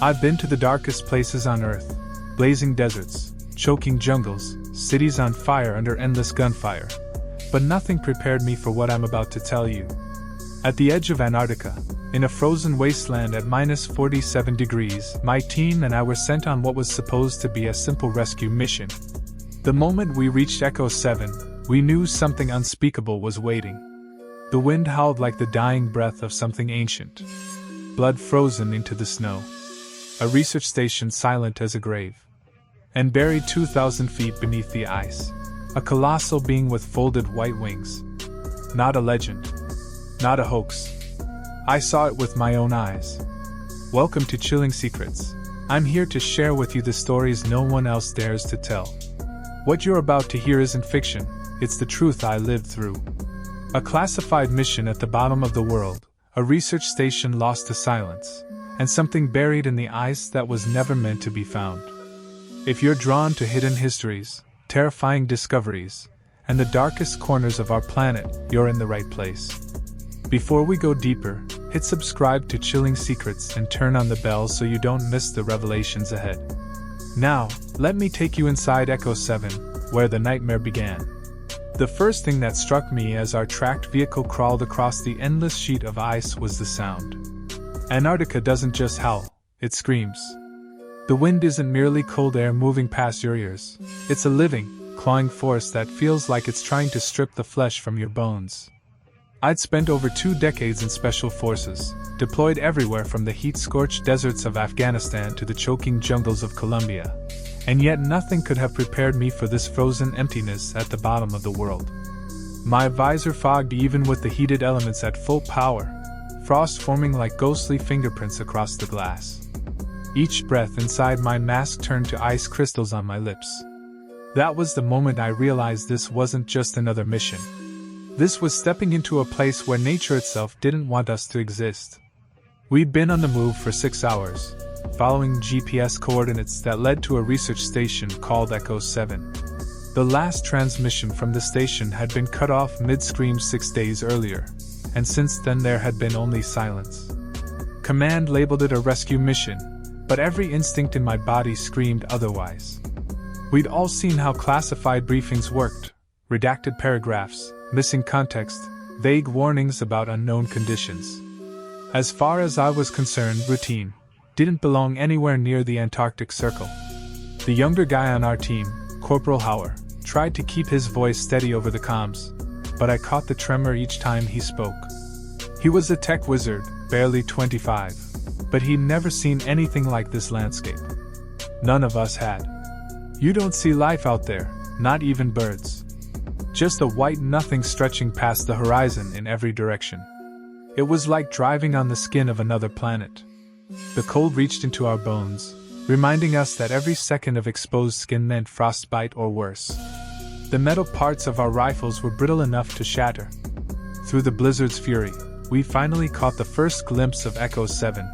I've been to the darkest places on Earth, blazing deserts, choking jungles, cities on fire under endless gunfire. But nothing prepared me for what I'm about to tell you. At the edge of Antarctica, in a frozen wasteland at -47 degrees, my team and I were sent on what was supposed to be a simple rescue mission. The moment we reached Echo 7, we knew something unspeakable was waiting. The wind howled like the dying breath of something ancient. Blood frozen into the snow. A research station silent as a grave. And buried 2,000 feet beneath the ice. A colossal being with folded white wings. Not a legend. Not a hoax. I saw it with my own eyes. Welcome to Chilling Secrets. I'm here to share with you the stories no one else dares to tell. What you're about to hear isn't fiction, it's the truth I lived through. A classified mission at the bottom of the world, a research station lost to silence, and something buried in the ice that was never meant to be found. If you're drawn to hidden histories, terrifying discoveries, and the darkest corners of our planet, you're in the right place. Before we go deeper, hit subscribe to Chilling Secrets and turn on the bell so you don't miss the revelations ahead. Now, let me take you inside Echo 7, where the nightmare began. The first thing that struck me as our tracked vehicle crawled across the endless sheet of ice was the sound. Antarctica doesn't just howl, it screams. The wind isn't merely cold air moving past your ears. It's a living, clawing force that feels like it's trying to strip the flesh from your bones. I'd spent over 2 decades in special forces, deployed everywhere from the heat-scorched deserts of Afghanistan to the choking jungles of Colombia, and yet nothing could have prepared me for this frozen emptiness at the bottom of the world. My visor fogged even with the heated elements at full power, frost forming like ghostly fingerprints across the glass. Each breath inside my mask turned to ice crystals on my lips. That was the moment I realized this wasn't just another mission. This was stepping into a place where nature itself didn't want us to exist. We'd been on the move for 6 hours, following GPS coordinates that led to a research station called Echo 7. The last transmission from the station had been cut off mid-scream 6 days earlier, and since then there had been only silence. Command labeled it a rescue mission, but every instinct in my body screamed otherwise. We'd all seen how classified briefings worked, redacted paragraphs, missing context, vague warnings about unknown conditions. As far as I was concerned, routine didn't belong anywhere near the Antarctic Circle. The younger guy on our team, Corporal Hauer, tried to keep his voice steady over the comms, but I caught the tremor each time he spoke. He was a tech wizard, barely 25, but he'd never seen anything like this landscape. None of us had. You don't see life out there, not even birds. Just a white nothing stretching past the horizon in every direction. It was like driving on the skin of another planet. The cold reached into our bones, reminding us that every second of exposed skin meant frostbite or worse. The metal parts of our rifles were brittle enough to shatter. Through the blizzard's fury, we finally caught the first glimpse of Echo 7.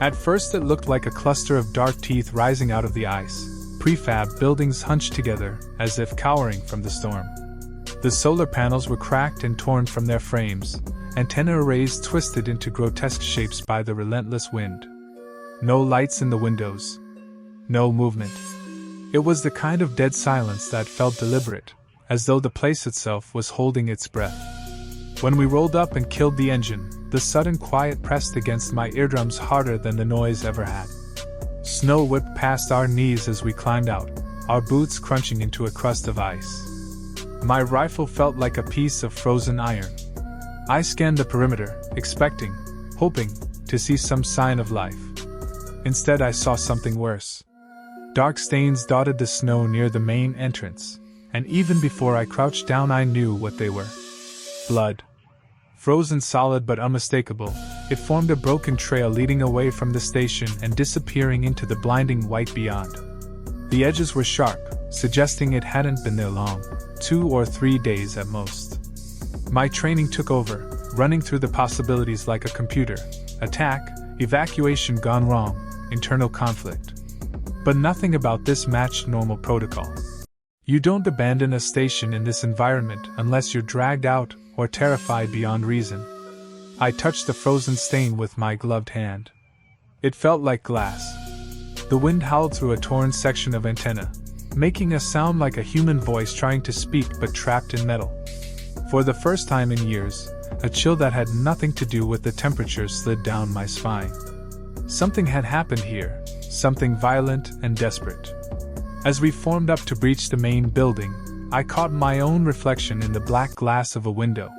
At first it looked like a cluster of dark teeth rising out of the ice, prefab buildings hunched together, as if cowering from the storm. The solar panels were cracked and torn from their frames, antenna arrays twisted into grotesque shapes by the relentless wind. No lights in the windows. No movement. It was the kind of dead silence that felt deliberate, as though the place itself was holding its breath. When we rolled up and killed the engine, the sudden quiet pressed against my eardrums harder than the noise ever had. Snow whipped past our knees as we climbed out, our boots crunching into a crust of ice. My rifle felt like a piece of frozen iron. I scanned the perimeter, expecting, hoping, to see some sign of life. Instead I saw something worse. Dark stains dotted the snow near the main entrance, and even before I crouched down I knew what they were. Blood. Frozen solid but unmistakable, it formed a broken trail leading away from the station and disappearing into the blinding white beyond. The edges were sharp, suggesting it hadn't been there long, 2 or 3 days at most. My training took over, running through the possibilities like a computer. Attack, evacuation gone wrong, internal conflict. But nothing about this matched normal protocol. You don't abandon a station in this environment unless you're dragged out or terrified beyond reason. I touched the frozen stain with my gloved hand. It felt like glass. The wind howled through a torn section of antenna, making a sound like a human voice trying to speak but trapped in metal. For the first time in years, a chill that had nothing to do with the temperature slid down my spine. Something had happened here, something violent and desperate. As we formed up to breach the main building, I caught my own reflection in the black glass of a window.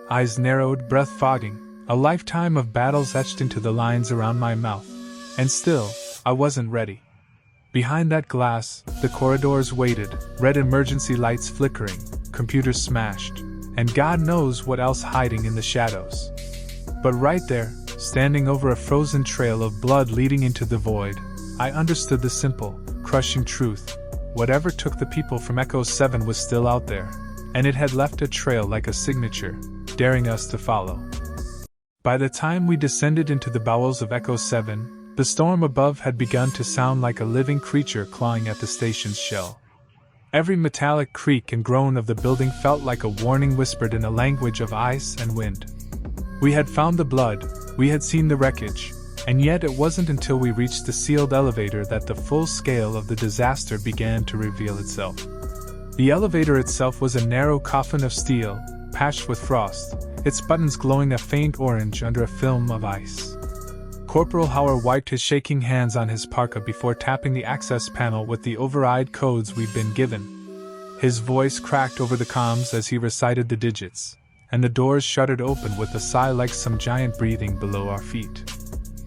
Eyes narrowed, breath fogging, a lifetime of battles etched into the lines around my mouth. And still, I wasn't ready. Behind that glass, the corridors waited, red emergency lights flickering, computers smashed, and God knows what else hiding in the shadows. But right there, standing over a frozen trail of blood leading into the void, I understood the simple, crushing truth. Whatever took the people from Echo 7 was still out there, and it had left a trail like a signature, daring us to follow. By the time we descended into the bowels of Echo 7, the storm above had begun to sound like a living creature clawing at the station's shell. Every metallic creak and groan of the building felt like a warning whispered in a language of ice and wind. We had found the blood, we had seen the wreckage, and yet it wasn't until we reached the sealed elevator that the full scale of the disaster began to reveal itself. The elevator itself was a narrow coffin of steel, patched with frost, its buttons glowing a faint orange under a film of ice. Corporal Hauer wiped his shaking hands on his parka before tapping the access panel with the override codes we'd been given. His voice cracked over the comms as he recited the digits, and the doors shuddered open with a sigh like some giant breathing below our feet.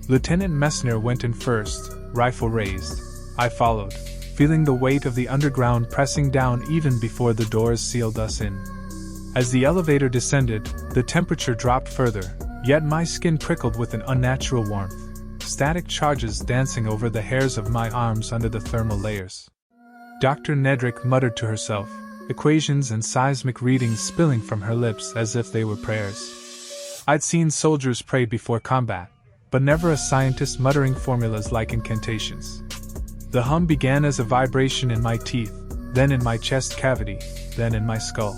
Lieutenant Messner went in first, rifle raised. I followed, feeling the weight of the underground pressing down even before the doors sealed us in. As the elevator descended, the temperature dropped further, yet my skin prickled with an unnatural warmth, static charges dancing over the hairs of my arms under the thermal layers. Dr. Nedrick muttered to herself, equations and seismic readings spilling from her lips as if they were prayers. I'd seen soldiers pray before combat, but never a scientist muttering formulas like incantations. The hum began as a vibration in my teeth, then in my chest cavity, then in my skull.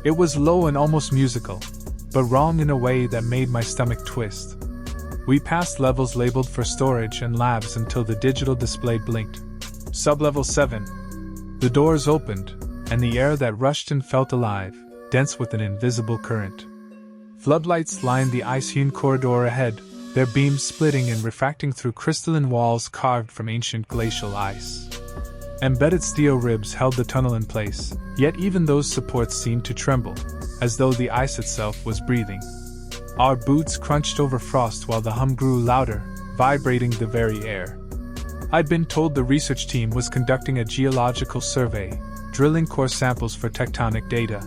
It was low and almost musical, but wrong in a way that made my stomach twist. We passed levels labeled for storage and labs until the digital display blinked. Sublevel 7. The doors opened, and the air that rushed in felt alive, dense with an invisible current. Floodlights lined the ice-hewn corridor ahead, their beams splitting and refracting through crystalline walls carved from ancient glacial ice. Embedded steel ribs held the tunnel in place, yet even those supports seemed to tremble, as though the ice itself was breathing. Our boots crunched over frost while the hum grew louder, vibrating the very air. I'd been told the research team was conducting a geological survey, drilling core samples for tectonic data.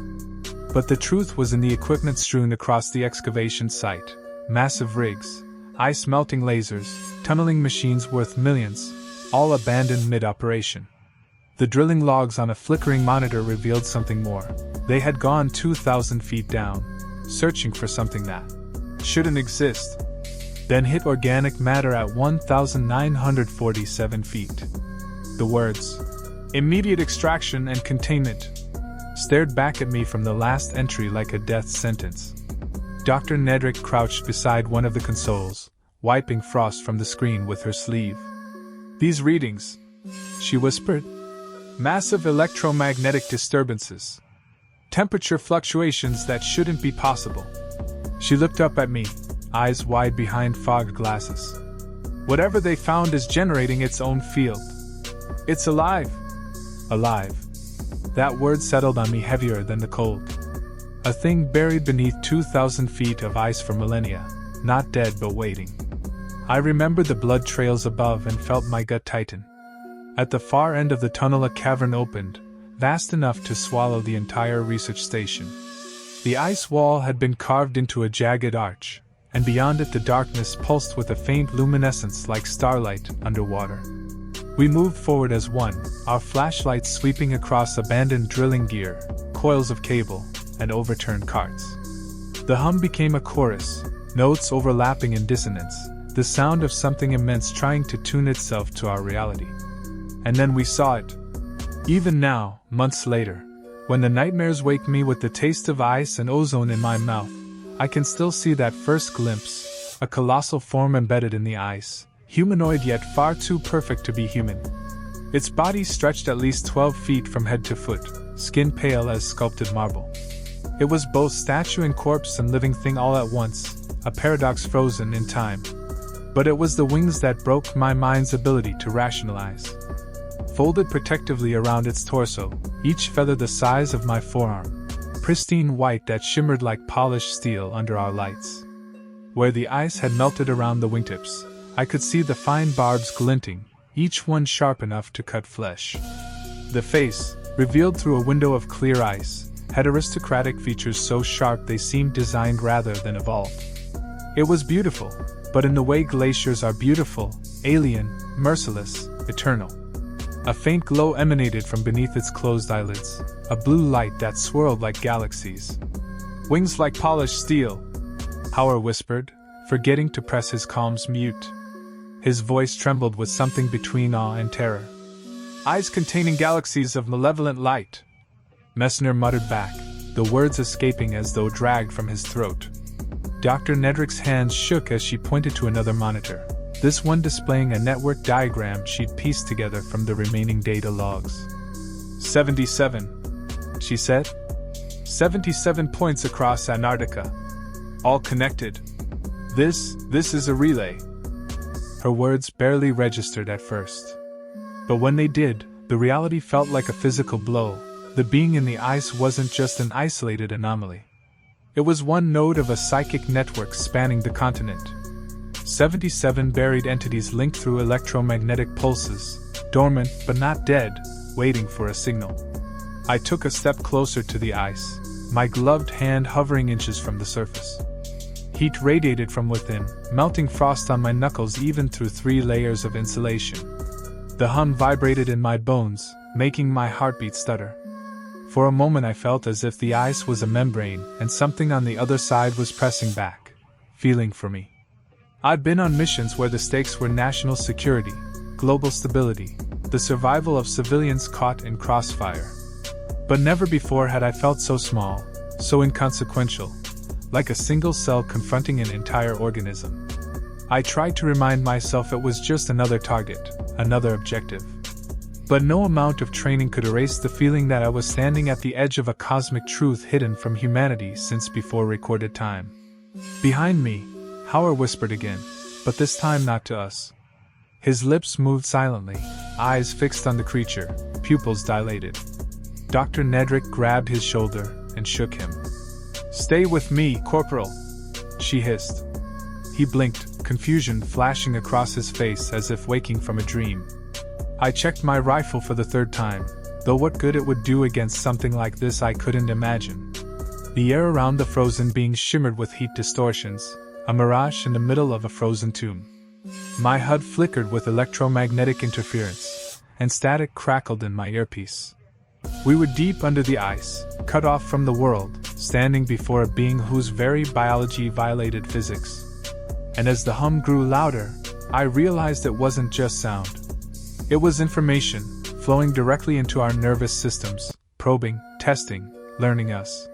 But the truth was in the equipment strewn across the excavation site: massive rigs, ice-melting lasers, tunneling machines worth millions, all abandoned mid-operation. The drilling logs on a flickering monitor revealed something more. They had gone 2,000 feet down, searching for something that shouldn't exist, then hit organic matter at 1,947 feet. The words, "immediate extraction and containment," stared back at me from the last entry like a death sentence. Dr. Nedrick crouched beside one of the consoles, wiping frost from the screen with her sleeve. "These readings," she whispered. "Massive electromagnetic disturbances. Temperature fluctuations that shouldn't be possible." She looked up at me, eyes wide behind fogged glasses. "Whatever they found is generating its own field. It's alive." Alive. That word settled on me heavier than the cold. A thing buried beneath 2,000 feet of ice for millennia, not dead but waiting. I remembered the blood trails above and felt my gut tighten. At the far end of the tunnel a cavern opened, vast enough to swallow the entire research station. The ice wall had been carved into a jagged arch, and beyond it the darkness pulsed with a faint luminescence like starlight underwater. We moved forward as one, our flashlights sweeping across abandoned drilling gear, coils of cable, and overturned carts. The hum became a chorus, notes overlapping in dissonance, the sound of something immense trying to tune itself to our reality. And then we saw it. Even now, months later, when the nightmares wake me with the taste of ice and ozone in my mouth, I can still see that first glimpse, a colossal form embedded in the ice, humanoid yet far too perfect to be human. Its body stretched at least 12 feet from head to foot, skin pale as sculpted marble. It was both statue and corpse and living thing all at once, a paradox frozen in time. But it was the wings that broke my mind's ability to rationalize. Folded protectively around its torso, each feather the size of my forearm, pristine white that shimmered like polished steel under our lights. Where the ice had melted around the wingtips, I could see the fine barbs glinting, each one sharp enough to cut flesh. The face, revealed through a window of clear ice, had aristocratic features so sharp they seemed designed rather than evolved. It was beautiful, but in the way glaciers are beautiful, alien, merciless, eternal. A faint glow emanated from beneath its closed eyelids, a blue light that swirled like galaxies. Wings like polished steel, Howard whispered, forgetting to press his calm's mute. His voice trembled with something between awe and terror. Eyes containing galaxies of malevolent light. Messner muttered back, the words escaping as though dragged from his throat. Dr. Nedrick's hands shook as she pointed to another monitor, this one displaying a network diagram she'd pieced together from the remaining data logs. 77, she said. 77 points across Antarctica. All connected. This is a relay. Her words barely registered at first. But when they did, the reality felt like a physical blow. The being in the ice wasn't just an isolated anomaly. It was one node of a psychic network spanning the continent. 77 buried entities linked through electromagnetic pulses, dormant but not dead, waiting for a signal. I took a step closer to the ice, my gloved hand hovering inches from the surface. Heat radiated from within, melting frost on my knuckles even through 3 layers of insulation. The hum vibrated in my bones, making my heartbeat stutter. For a moment I felt as if the ice was a membrane and something on the other side was pressing back, feeling for me. I'd been on missions where the stakes were national security, global stability, the survival of civilians caught in crossfire. But never before had I felt so small, so inconsequential, like a single cell confronting an entire organism. I tried to remind myself it was just another target, another objective. But no amount of training could erase the feeling that I was standing at the edge of a cosmic truth hidden from humanity since before recorded time. Behind me, Howard whispered again, but this time not to us. His lips moved silently, eyes fixed on the creature, pupils dilated. Dr. Nedrick grabbed his shoulder and shook him. "Stay with me, Corporal," she hissed. He blinked, confusion flashing across his face as if waking from a dream. I checked my rifle for the 3rd time, though what good it would do against something like this I couldn't imagine. The air around the frozen being shimmered with heat distortions, a mirage in the middle of a frozen tomb. My HUD flickered with electromagnetic interference, and static crackled in my earpiece. We were deep under the ice, cut off from the world, standing before a being whose very biology violated physics. And as the hum grew louder, I realized it wasn't just sound. It was information, flowing directly into our nervous systems, probing, testing, learning us.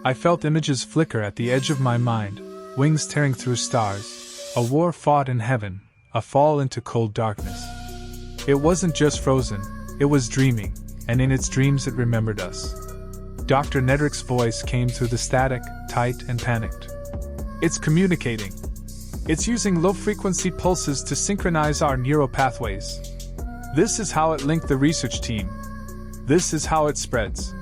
I felt images flicker at the edge of my mind, wings tearing through stars, a war fought in heaven, a fall into cold darkness. It wasn't just frozen, it was dreaming, and in its dreams it remembered us. Dr. Nedrick's voice came through the static, tight and panicked. "It's communicating. It's using low-frequency pulses to synchronize our neural pathways. This is how it linked the research team. This is how it spreads."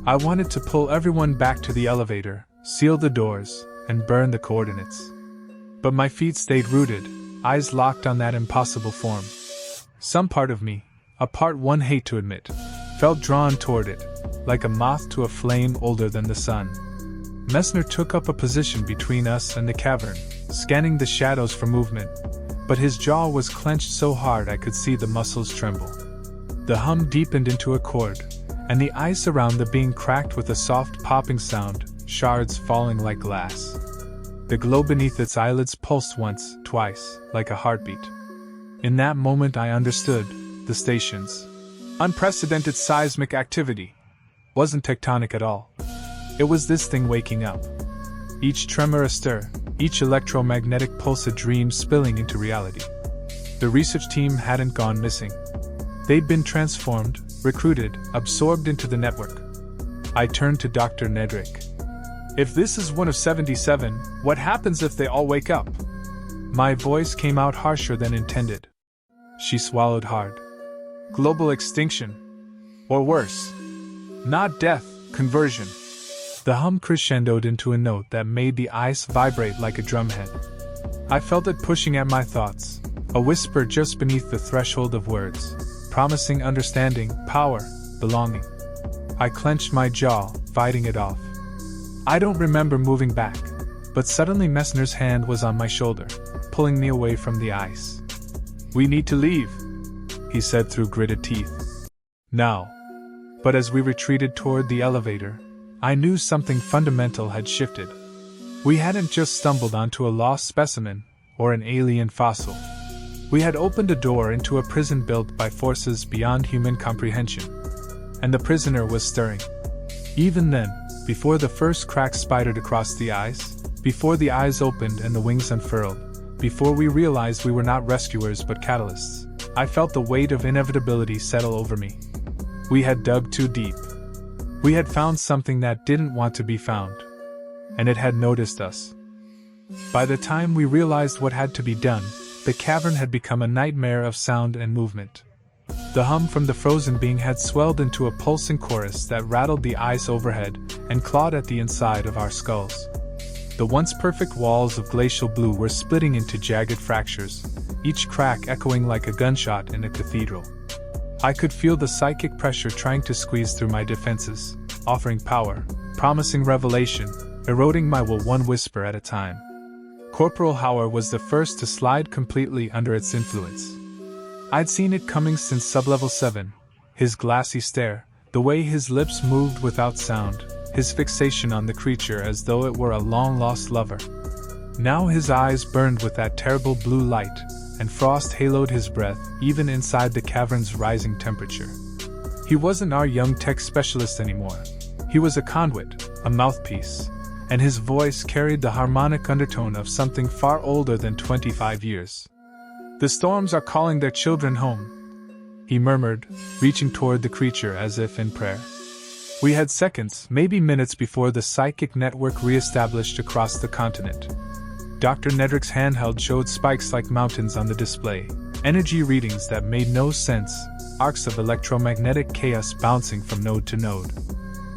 I wanted to pull everyone back to the elevator, seal the doors, and burn the coordinates. But my feet stayed rooted, eyes locked on that impossible form. Some part of me, a part one hate to admit, felt drawn toward it, like a moth to a flame older than the sun. Messner took up a position between us and the cavern, scanning the shadows for movement, but his jaw was clenched so hard I could see the muscles tremble. The hum deepened into a chord, and the ice around the being cracked with a soft popping sound, shards falling like glass. The glow beneath its eyelids pulsed once, twice, like a heartbeat. In that moment I understood, the station's unprecedented seismic activity wasn't tectonic at all. It was this thing waking up. Each tremor a stir, each electromagnetic pulse a dream spilling into reality. The research team hadn't gone missing. They'd been transformed, recruited, absorbed into the network. I turned to Dr. Nedrick. If this is one of 77, what happens if they all wake up? My voice came out harsher than intended. She swallowed hard. Global extinction. Or worse. Not death, conversion. The hum crescendoed into a note that made the ice vibrate like a drumhead. I felt it pushing at my thoughts, a whisper just beneath the threshold of words, promising understanding, power, belonging. I clenched my jaw, fighting it off. I don't remember moving back, but suddenly Messner's hand was on my shoulder, pulling me away from the ice. "We need to leave," he said through gritted teeth. "Now." But as we retreated toward the elevator, I knew something fundamental had shifted. We hadn't just stumbled onto a lost specimen, or an alien fossil. We had opened a door into a prison built by forces beyond human comprehension. And the prisoner was stirring. Even then, before the first crack spidered across the ice, before the eyes opened and the wings unfurled, before we realized we were not rescuers but catalysts, I felt the weight of inevitability settle over me. We had dug too deep. We had found something that didn't want to be found. And it had noticed us. By the time we realized what had to be done, the cavern had become a nightmare of sound and movement. The hum from the frozen being had swelled into a pulsing chorus that rattled the ice overhead and clawed at the inside of our skulls. The once perfect walls of glacial blue were splitting into jagged fractures, each crack echoing like a gunshot in a cathedral. I could feel the psychic pressure trying to squeeze through my defenses, offering power, promising revelation, eroding my will one whisper at a time. Corporal Hauer was the first to slide completely under its influence. I'd seen it coming since Sublevel 7, his glassy stare, the way his lips moved without sound, his fixation on the creature as though it were a long-lost lover. Now his eyes burned with that terrible blue light, and frost haloed his breath even inside the cavern's rising temperature. He wasn't our young tech specialist anymore. He was a conduit, a mouthpiece, and his voice carried the harmonic undertone of something far older than 25 years. "The storms are calling their children home," he murmured, reaching toward the creature as if in prayer. We had seconds, maybe minutes before the psychic network re-established across the continent. Dr. Nedrick's handheld showed spikes like mountains on the display, energy readings that made no sense, arcs of electromagnetic chaos bouncing from node to node.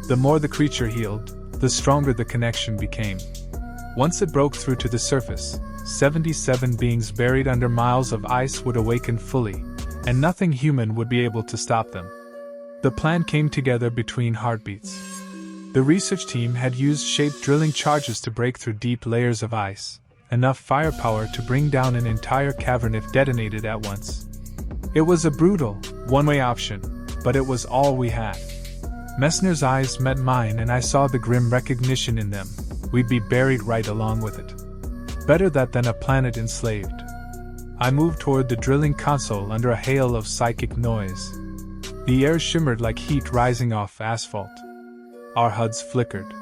The more the creature healed, the stronger the connection became. Once it broke through to the surface, 77 beings buried under miles of ice would awaken fully, and nothing human would be able to stop them. The plan came together between heartbeats. The research team had used shaped drilling charges to break through deep layers of ice, enough firepower to bring down an entire cavern if detonated at once. It was a brutal, one-way option, but it was all we had. Messner's eyes met mine and I saw the grim recognition in them. We'd be buried right along with it. Better that than a planet enslaved. I moved toward the drilling console under a hail of psychic noise. The air shimmered like heat rising off asphalt. Our HUDs flickered.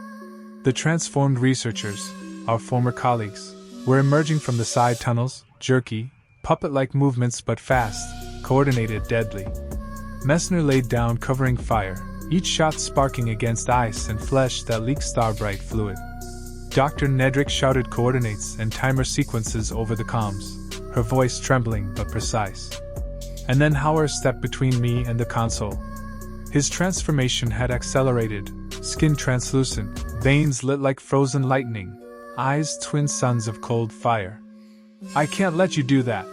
The transformed researchers, our former colleagues, were emerging from the side tunnels, jerky, puppet-like movements but fast, coordinated, deadly. Messner laid down covering fire, each shot sparking against ice and flesh that leaked star-bright fluid. Dr. Nedrick shouted coordinates and timer sequences over the comms, her voice trembling but precise. And then Hauer stepped between me and the console. His transformation had accelerated, skin translucent, veins lit like frozen lightning, eyes twin suns of cold fire. "I can't let you do that,"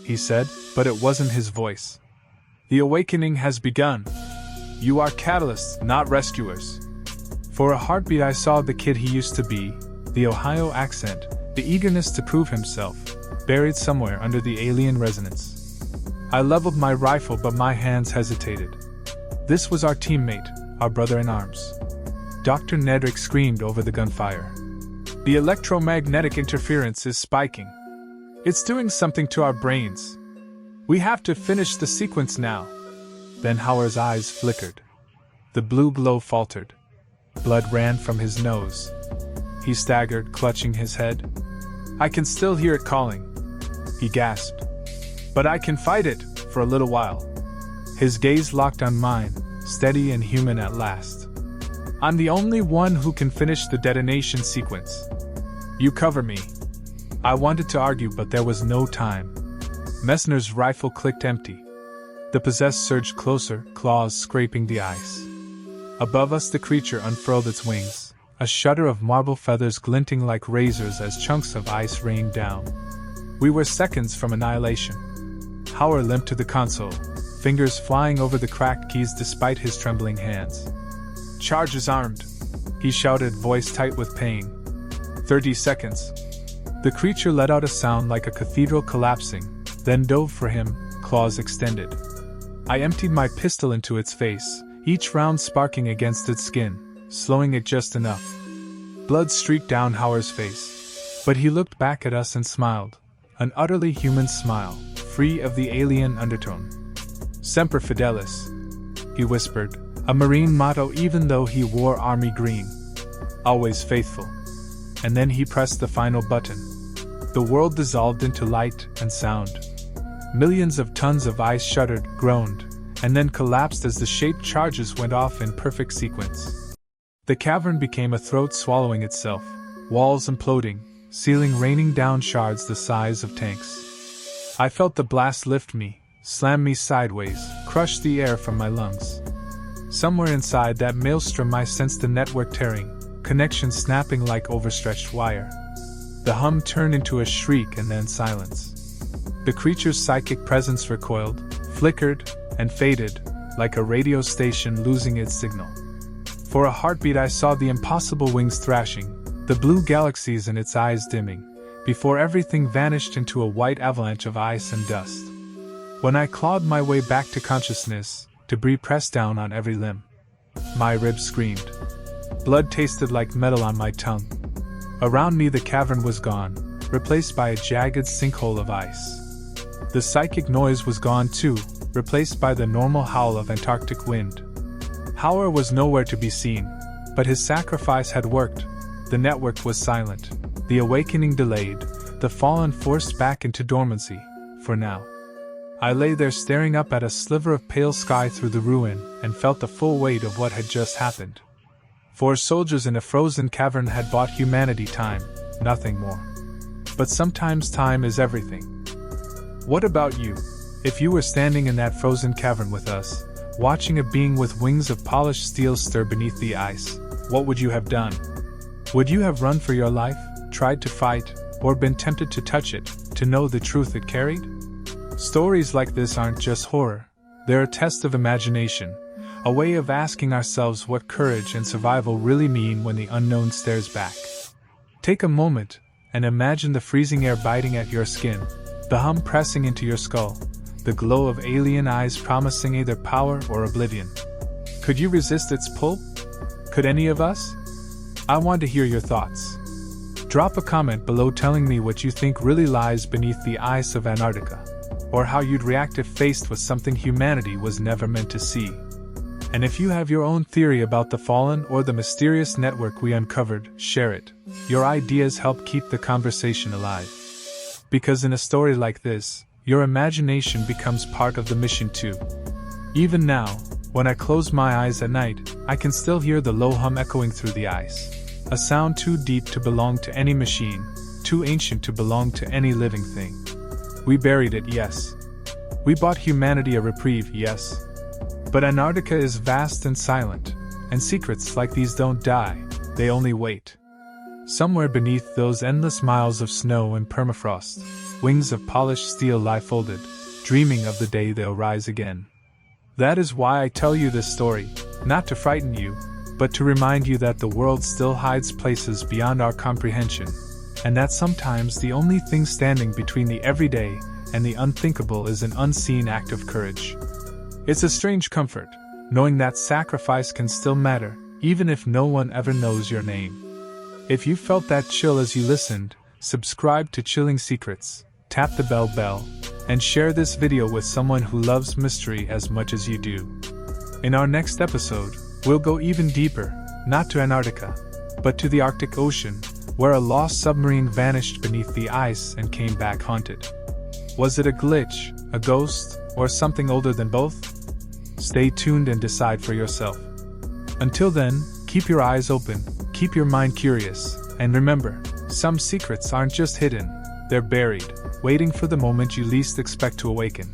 he said, but it wasn't his voice. "The awakening has begun. You are catalysts, not rescuers." For a heartbeat I saw the kid he used to be, the Ohio accent, the eagerness to prove himself, buried somewhere under the alien resonance. I leveled my rifle but my hands hesitated. This was our teammate, our brother in arms. Dr. Nedrick screamed over the gunfire. "The electromagnetic interference is spiking. It's doing something to our brains. We have to finish the sequence now." Then Hauer's eyes flickered. The blue glow faltered. Blood ran from his nose. He staggered, clutching his head. "I can still hear it calling," he gasped. But I can fight it, for a little while. His gaze locked on mine, steady and human at last. I'm the only one who can finish the detonation sequence. You cover me. I wanted to argue, but there was no time. Messner's rifle clicked empty. The possessed surged closer, claws scraping the ice. Above us the creature unfurled its wings, a shudder of marble feathers glinting like razors as chunks of ice rained down. We were seconds from annihilation. Howard limped to the console, fingers flying over the cracked keys despite his trembling hands. "Charge is armed," he shouted, voice tight with pain. 30 seconds. The creature let out a sound like a cathedral collapsing, then dove for him, claws extended. I emptied my pistol into its face, each round sparking against its skin, slowing it just enough. Blood streaked down Howard's face, but he looked back at us and smiled, an utterly human smile, free of the alien undertone. "Semper Fidelis," he whispered, a Marine motto even though he wore army green. Always faithful. And then he pressed the final button. The world dissolved into light and sound. Millions of tons of ice shuddered, groaned, and then collapsed as the shaped charges went off in perfect sequence. The cavern became a throat swallowing itself, walls imploding, ceiling raining down shards the size of tanks. I felt the blast lift me, slam me sideways, crush the air from my lungs. Somewhere inside that maelstrom I sensed the network tearing, connections snapping like overstretched wire. The hum turned into a shriek and then silence. The creature's psychic presence recoiled, flickered, and faded, like a radio station losing its signal. For a heartbeat I saw the impossible wings thrashing, the blue galaxies in its eyes dimming, before everything vanished into a white avalanche of ice and dust. When I clawed my way back to consciousness, debris pressed down on every limb. My ribs screamed. Blood tasted like metal on my tongue. Around me the cavern was gone, replaced by a jagged sinkhole of ice. The psychic noise was gone too, replaced by the normal howl of Antarctic wind. Howard was nowhere to be seen, but his sacrifice had worked. The network was silent, the awakening delayed, the fallen forced back into dormancy, for now. I lay there staring up at a sliver of pale sky through the ruin and felt the full weight of what had just happened. 4 soldiers in a frozen cavern had bought humanity time, nothing more. But sometimes time is everything. What about you? If you were standing in that frozen cavern with us, watching a being with wings of polished steel stir beneath the ice, what would you have done? Would you have run for your life, tried to fight, or been tempted to touch it, to know the truth it carried? Stories like this aren't just horror. They're a test of imagination, a way of asking ourselves what courage and survival really mean when the unknown stares back. Take a moment and imagine the freezing air biting at your skin, the hum pressing into your skull, the glow of alien eyes promising either power or oblivion. Could you resist its pull? Could any of us? I want to hear your thoughts. Drop a comment below telling me what you think really lies beneath the ice of Antarctica, or how you'd react if faced with something humanity was never meant to see. And if you have your own theory about the fallen or the mysterious network we uncovered, share it. Your ideas help keep the conversation alive. Because in a story like this, your imagination becomes part of the mission too. Even now, when I close my eyes at night, I can still hear the low hum echoing through the ice. A sound too deep to belong to any machine, too ancient to belong to any living thing. We buried it, yes. We bought humanity a reprieve, yes. But Antarctica is vast and silent, and secrets like these don't die, they only wait. Somewhere beneath those endless miles of snow and permafrost, wings of polished steel lie folded, dreaming of the day they'll rise again. That is why I tell you this story, not to frighten you, but to remind you that the world still hides places beyond our comprehension, and that sometimes the only thing standing between the everyday and the unthinkable is an unseen act of courage. It's a strange comfort, knowing that sacrifice can still matter, even if no one ever knows your name. If you felt that chill as you listened, subscribe to Chilling Secrets, tap the bell, and share this video with someone who loves mystery as much as you do. In our next episode, we'll go even deeper, not to Antarctica, but to the Arctic Ocean, where a lost submarine vanished beneath the ice and came back haunted. Was it a glitch, a ghost, or something older than both? Stay tuned and decide for yourself. Until then, keep your eyes open, keep your mind curious, and remember, some secrets aren't just hidden, they're buried, waiting for the moment you least expect to awaken.